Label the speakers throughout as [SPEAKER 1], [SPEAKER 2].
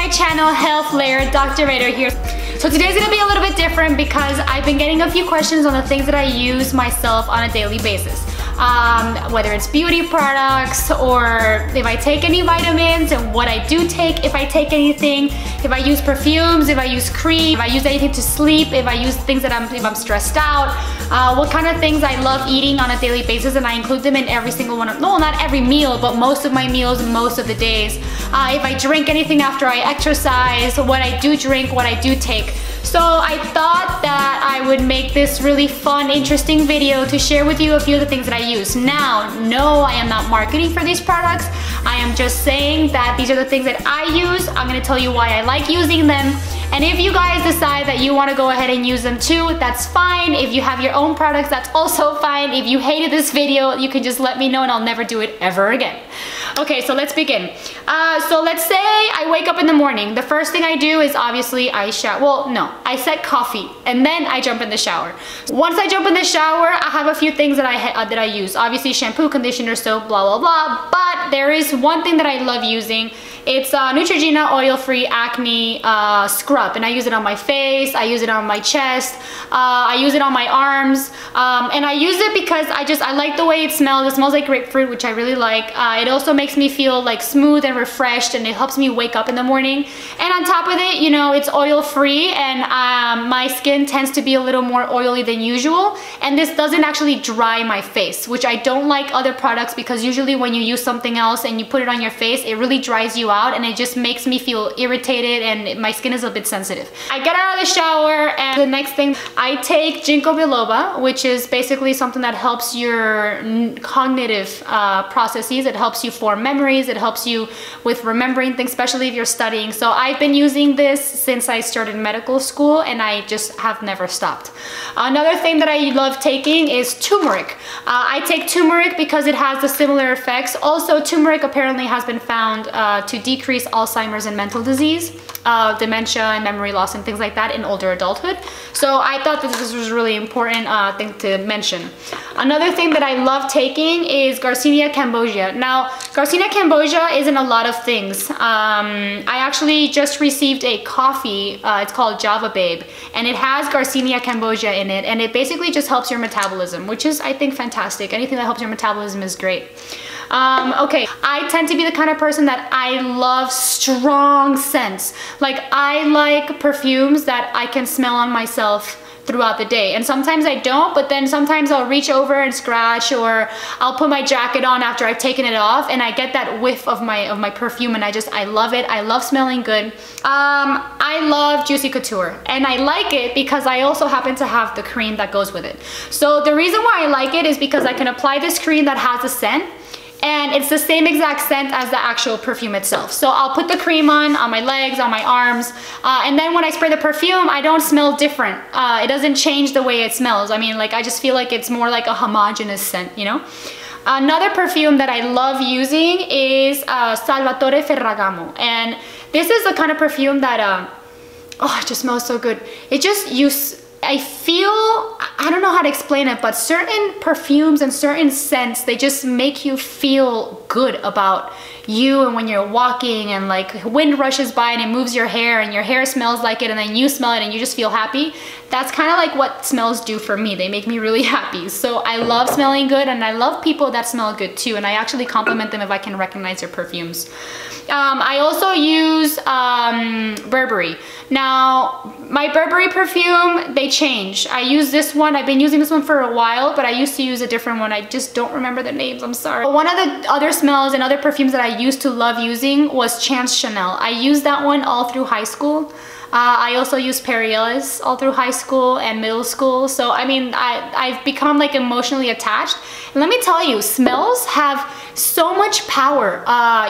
[SPEAKER 1] my channel, Health Lair. Dr. Rader here. So today's gonna be a little bit different because I've been getting a few questions on the things that I use myself on a daily basis. Whether it's beauty products or if I take any vitamins and what I do take, if I take anything, if I use perfumes, if I use cream, if I use anything to sleep, if I use things that if I'm stressed out, what kind of things I love eating on a daily basis, and I include them in every single one of, no, not every meal, but most of my meals, most of the days. If I drink anything after I exercise, what I do drink, what I do take. So I thought that I would make this really fun, interesting video to share with you a few of the things that I use. Now, no, I am not marketing for these products. I am just saying that these are the things that I use. I'm gonna tell you why I like using them. And if you guys decide that you wanna go ahead and use them too, that's fine. If you have your own products, that's also fine. If you hated this video, you can just let me know and I'll never do it ever again. Okay, so let's begin. So let's say I wake up in the morning. The first thing I do is obviously I shower. Well, no, I set coffee and then I jump in the shower. Once I jump in the shower, I have a few things that I use. Obviously shampoo, conditioner, soap, blah, blah, blah. But there is one thing that I love using. It's Neutrogena oil-free acne scrub, and I use it on my face, I use it on my chest, I use it on my arms, and I use it because I like the way it smells. It smells like grapefruit, which I really like. It also makes me feel like smooth and refreshed, and it helps me wake up in the morning. And on top of it, you know, it's oil-free, and my skin tends to be a little more oily than usual, and this doesn't actually dry my face, which I don't like other products because usually when you use something else and you put it on your face, it really dries you out and it just makes me feel irritated and my skin is a bit sensitive. I get out of the shower and the next thing, I take ginkgo biloba, which is basically something that helps your cognitive processes. It helps you form memories. It helps you with remembering things, especially if you're studying. So I've been using this since I started medical school and I just have never stopped. Another thing that I love taking is turmeric. I take turmeric because it has the similar effects. Also, turmeric apparently has been found to decrease Alzheimer's and mental disease, dementia and memory loss and things like that in older adulthood. So I thought that this was a really important thing to mention. Another thing that I love taking is Garcinia cambogia. Now, Garcinia cambogia isn't a lot of things. I actually just received a coffee, it's called Java Babe, and it has Garcinia cambogia in it, and it basically just helps your metabolism, which is, I think, fantastic. Anything that helps your metabolism is great. Okay, I tend to be the kind of person that I love strong scents. Like, I like perfumes that I can smell on myself throughout the day, and sometimes I don't, but then sometimes I'll reach over and scratch, or I'll put my jacket on after I've taken it off and I get that whiff of my perfume, and I love it. I love smelling good. I love Juicy Couture, and I like it because I also happen to have the cream that goes with it. So the reason why I like it is because I can apply this cream that has a scent, and it's the same exact scent as the actual perfume itself. So I'll put the cream on my legs, on my arms, and then when I spray the perfume, I don't smell different. It doesn't change the way it smells. I mean, like, I just feel like it's more like a homogeneous scent, you know? Another perfume that I love using is Salvatore Ferragamo, and this is the kind of perfume that, oh, it just smells so good. It just, I feel, I don't know how to explain it, but certain perfumes and certain scents, they just make you feel good about you, and when you're walking and like wind rushes by and it moves your hair and your hair smells like it and then you smell it and you just feel happy. That's kind of like what smells do for me. They make me really happy. So I love smelling good, and I love people that smell good too, and I actually compliment them if I can recognize their perfumes. I also use Burberry. Now, my Burberry perfume, they change. I use this one. I've been using this one for a while, but I used to use a different one. I just don't remember the names, I'm sorry. One of the other smells and other perfumes that I used to love using was Chance Chanel. I used that one all through high school. I also used Perry Ellis all through high school and middle school. So, I mean, I've become like emotionally attached. And let me tell you, smells have so much power.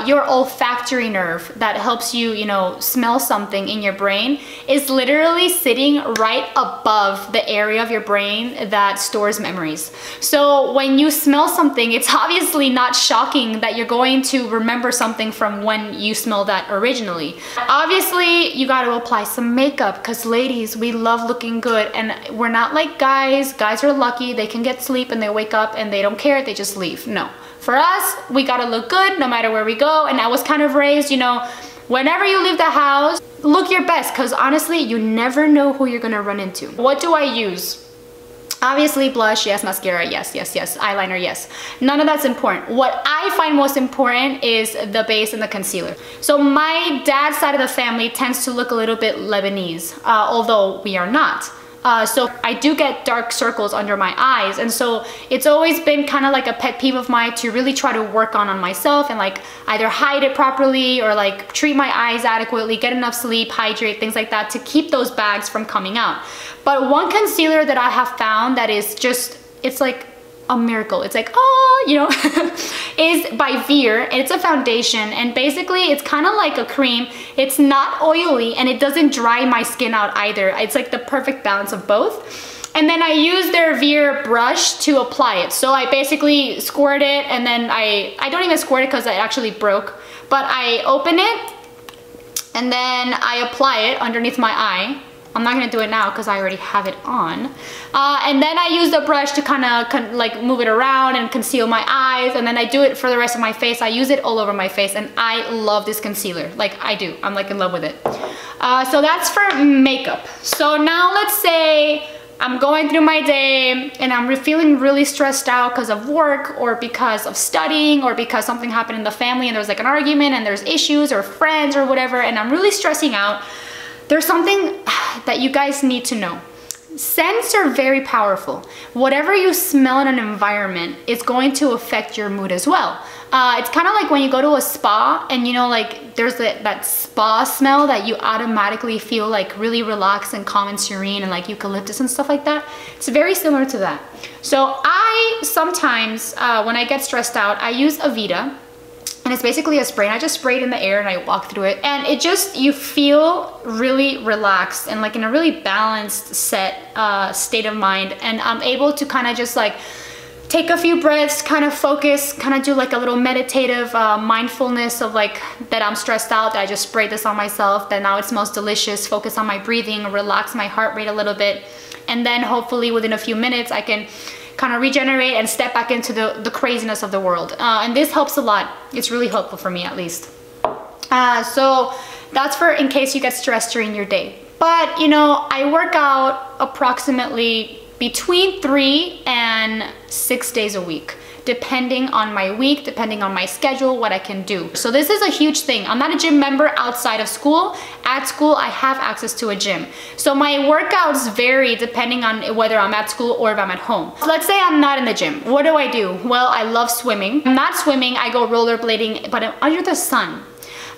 [SPEAKER 1] Your olfactory nerve that helps you, you know, smell something in your brain is literally sitting right above the area of your brain that stores memories. So when you smell something, it's obviously not shocking that you're going to remember something from when you smelled that originally. Obviously, you got to apply some makeup because ladies, we love looking good, and we're not like guys. Guys are lucky. They can get sleep and they wake up and they don't care. They just leave. No. For us, we gotta look good no matter where we go, and I was kind of raised, you know, Whenever you leave the house, look your best, because honestly, you never know who you're gonna run into. What do I use? Obviously blush, yes. Mascara, yes. Eyeliner, yes. None of that's important. What I find most important is the base and the concealer. So my dad's side of the family tends to look a little bit Lebanese, although we are not. So I do get dark circles under my eyes, and so it's always been kind of like a pet peeve of mine to really try to work on myself and like either hide it properly or like treat my eyes adequately, get enough sleep, hydrate, things like that to keep those bags from coming out. But one concealer that I have found that is just, it's like a miracle. It's like, oh, you know, is by Veer, and it's a foundation, and basically it's kind of like a cream. It's not oily and it doesn't dry my skin out either. It's like the perfect balance of both. And then I use their Veer brush to apply it. So I basically squirt it, and then I don't even squirt it because it actually broke, but I open it and then I apply it underneath my eye. I'm not gonna do it now because I already have it on. And then I use the brush to kind of like move it around and conceal my eyes, and then I do it for the rest of my face. I use it all over my face, and I love this concealer. Like, I do. I'm like in love with it. So that's for makeup. So now let's say I'm going through my day and I'm feeling really stressed out because of work or because of studying or because something happened in the family and there's like an argument and there's issues or friends or whatever, and I'm really stressing out. There's something that you guys need to know. Scents are very powerful. Whatever you smell in an environment is going to affect your mood as well. It's kind of like when you go to a spa and you know, like there's that spa smell that you automatically feel like really relaxed and calm and serene, and like eucalyptus and stuff like that. It's very similar to that. So I sometimes, when I get stressed out, I use Avita. And it's basically a spray, and I just spray it in the air and I walk through it. And it just, you feel really relaxed and like in a really balanced state of mind. And I'm able to kind of just like take a few breaths, kind of focus, kind of do like a little meditative mindfulness of like that I'm stressed out, that I just sprayed this on myself, that now it smells delicious, focus on my breathing, relax my heart rate a little bit. And then hopefully within a few minutes I can kind of regenerate and step back into the craziness of the world. And this helps a lot. It's really helpful for me, at least. So that's for in case you get stressed during your day. But you know, I work out approximately between 3 and 6 days a week, depending on my week, depending on my schedule, what I can do. So this is a huge thing. I'm not a gym member outside of school. At school, I have access to a gym. So my workouts vary depending on whether I'm at school or if I'm at home. Let's say I'm not in the gym. What do? Well, I love swimming. I'm not swimming, I go rollerblading, but I'm under the sun.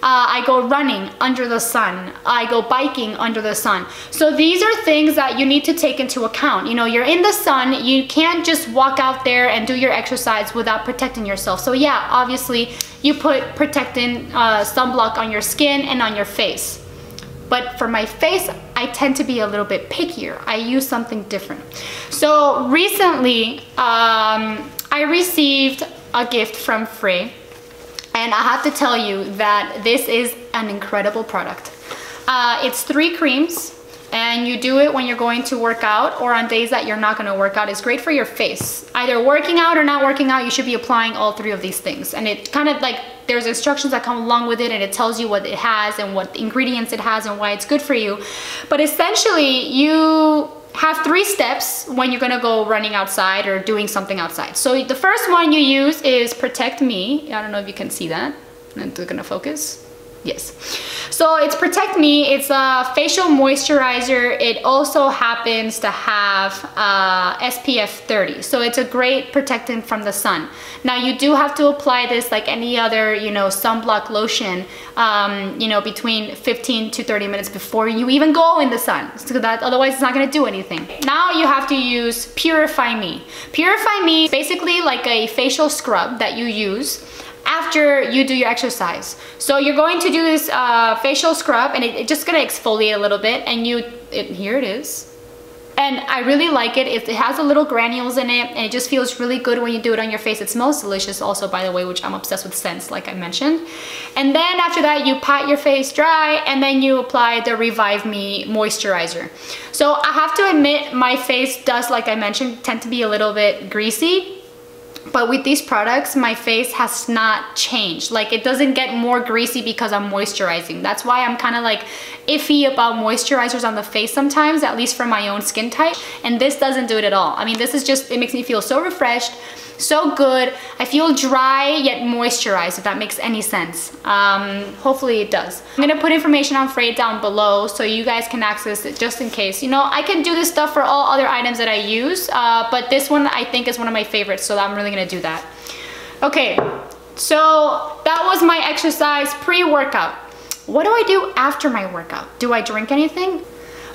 [SPEAKER 1] I go running under the sun. I go biking under the sun. So these are things that you need to take into account. You know, you're in the sun, you can't just walk out there and do your exercise without protecting yourself. So yeah, obviously you put protecting sunblock on your skin and on your face. But for my face, I tend to be a little bit pickier. I use something different. So recently, I received a gift from Frey. And I have to tell you that this is an incredible product. It's 3 creams, and you do it when you're going to work out or on days that you're not going to work out. It's great for your face. Either working out or not working out, you should be applying all 3 of these things. And it kind of like, there's instructions that come along with it, and it tells you what it has and what ingredients it has and why it's good for you. But essentially, you have 3 steps when you're gonna go running outside or doing something outside. So the first one you use is Protect Me. I don't know if you can see that. I'm gonna focus. Yes. So it's Protect Me. It's a facial moisturizer. It also happens to have SPF 30. So it's a great protectant from the sun. Now you do have to apply this like any other, you know, sunblock lotion, you know, between 15 to 30 minutes before you even go in the sun. So that otherwise it's not gonna do anything. Now you have to use Purify Me. Purify Me is basically like a facial scrub that you use after you do your exercise. So you're going to do this facial scrub, and it's just gonna exfoliate a little bit, and here it is. And I really like it. It has a little granules in it, and it just feels really good when you do it on your face. It smells delicious also, by the way, which I'm obsessed with scents, like I mentioned. And then after that, you pat your face dry, and then you apply the Revive Me moisturizer. So I have to admit, my face does, like I mentioned, tend to be a little bit greasy. But with these products, my face has not changed. Like, it doesn't get more greasy because I'm moisturizing. That's why I'm kind of like iffy about moisturizers on the face sometimes, at least for my own skin type. And this doesn't do it at all. I mean, this is just, it makes me feel so refreshed, so good. I feel dry yet moisturized, if that makes any sense. Hopefully it does. I'm gonna put information on Frey down below so you guys can access it just in case. You know, I can do this stuff for all other items that I use, but this one I think is one of my favorites, so I'm really gonna do that. Okay, so that was my exercise pre-workout. What do I do after my workout? Do I drink anything?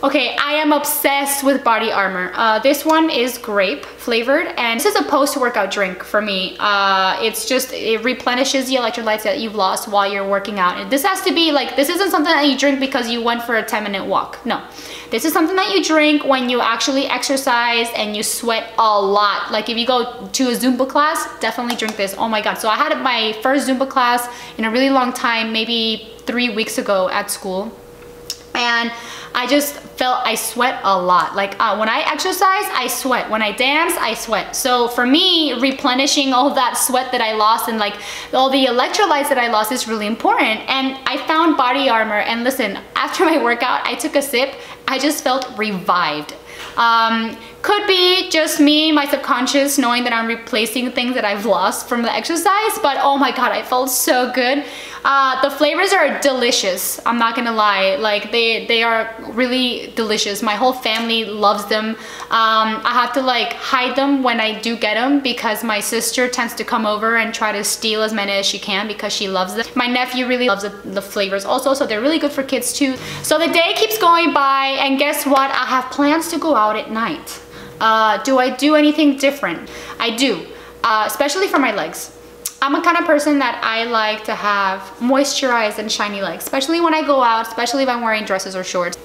[SPEAKER 1] Okay, I am obsessed with Body Armor. This one is grape flavored, and this is a post-workout drink for me. It's just, it replenishes the electrolytes that you've lost while you're working out. And this has to be like, this isn't something that you drink because you went for a 10-minute walk. No, this is something that you drink when you actually exercise and you sweat a lot. Like if you go to a Zumba class, definitely drink this. Oh my God. So I had my first Zumba class in a really long time, maybe 3 weeks ago at school. And I just felt I sweat a lot. Like when I exercise, I sweat. When I dance, I sweat. So for me, replenishing all that sweat that I lost and like all the electrolytes that I lost is really important. And I found Body Armor, and listen, after my workout, I took a sip. I just felt revived. Could be just me, my subconscious, knowing that I'm replacing things that I've lost from the exercise, but oh my God, I felt so good. The flavors are delicious, I'm not gonna lie. Like they are really delicious. My whole family loves them. I have to like hide them when I do get them because my sister tends to come over and try to steal as many as she can because she loves them. My nephew really loves the flavors also, so they're really good for kids too. So the day keeps going by, and guess what? I have plans to go out at night. Do I do anything different? I do, especially for my legs. I'm a kind of person that I like to have moisturized and shiny legs, especially when I go out, especially if I'm wearing dresses or shorts.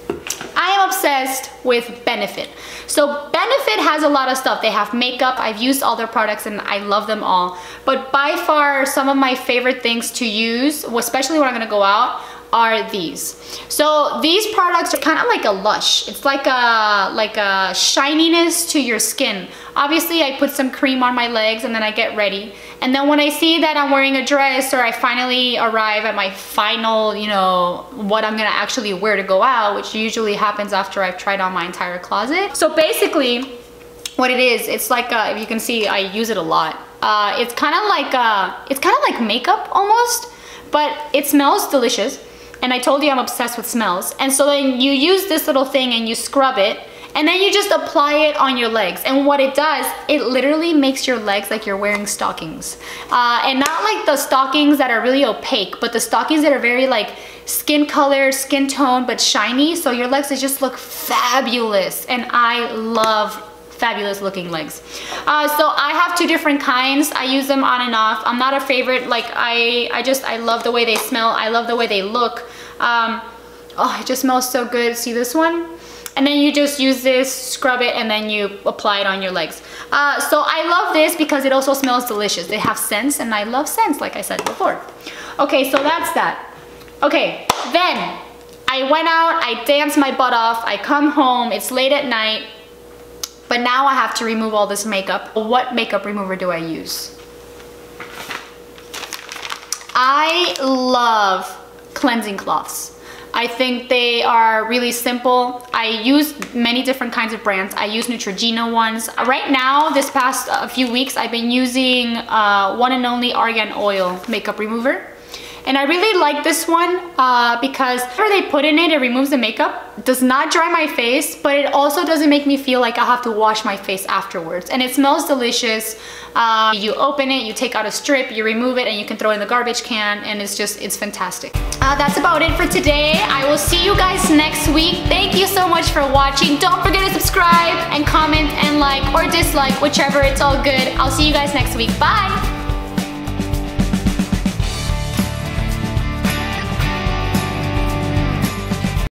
[SPEAKER 1] I am obsessed with Benefit. So Benefit has a lot of stuff. They have makeup. I've used all their products and I love them all. But by far, some of my favorite things to use, especially when I'm gonna go out, are these. So these products are kind of like a Lush. It's like a shininess to your skin. Obviously, I put some cream on my legs and then I get ready. And then when I see that I'm wearing a dress, or I finally arrive at my final, you know, what I'm gonna actually wear to go out, which usually happens after I've tried on my entire closet. So basically, what it is, it's like, if you can see, I use it a lot. It's kind of like makeup almost, but it smells delicious. And I told you I'm obsessed with smells. And so then you use this little thing and you scrub it, and then you just apply it on your legs. And what it does, it literally makes your legs like you're wearing stockings. And not like the stockings that are really opaque, but the stockings that are very like skin color, skin tone, but shiny. So your legs just look fabulous. And I love fabulous looking legs. So I have two different kinds. I use them on and off. I'm not a favorite. Like I love the way they smell. I love the way they look. Oh, it just smells so good. See this one? And then you just use this, scrub it, and then you apply it on your legs. So I love this because it also smells delicious. They have scents, and I love scents, like I said before. Okay, so that's that. Okay, then I went out, I danced my butt off, I come home, it's late at night, but now I have to remove all this makeup. What makeup remover do I use? I love cleansing cloths. I think they are really simple. I use many different kinds of brands. I use Neutrogena ones. Right now, this past few weeks, I've been using One and Only Argan Oil makeup remover. And I really like this one because whatever they put in it, it removes the makeup. It does not dry my face, but it also doesn't make me feel like I have to wash my face afterwards. And it smells delicious. You open it, you take out a strip, you remove it, and you can throw it in the garbage can, and it's fantastic. That's about it for today. I will see you guys next week. Thank you so much for watching. Don't forget to subscribe and comment and like or dislike, whichever, it's all good. I'll see you guys next week. Bye!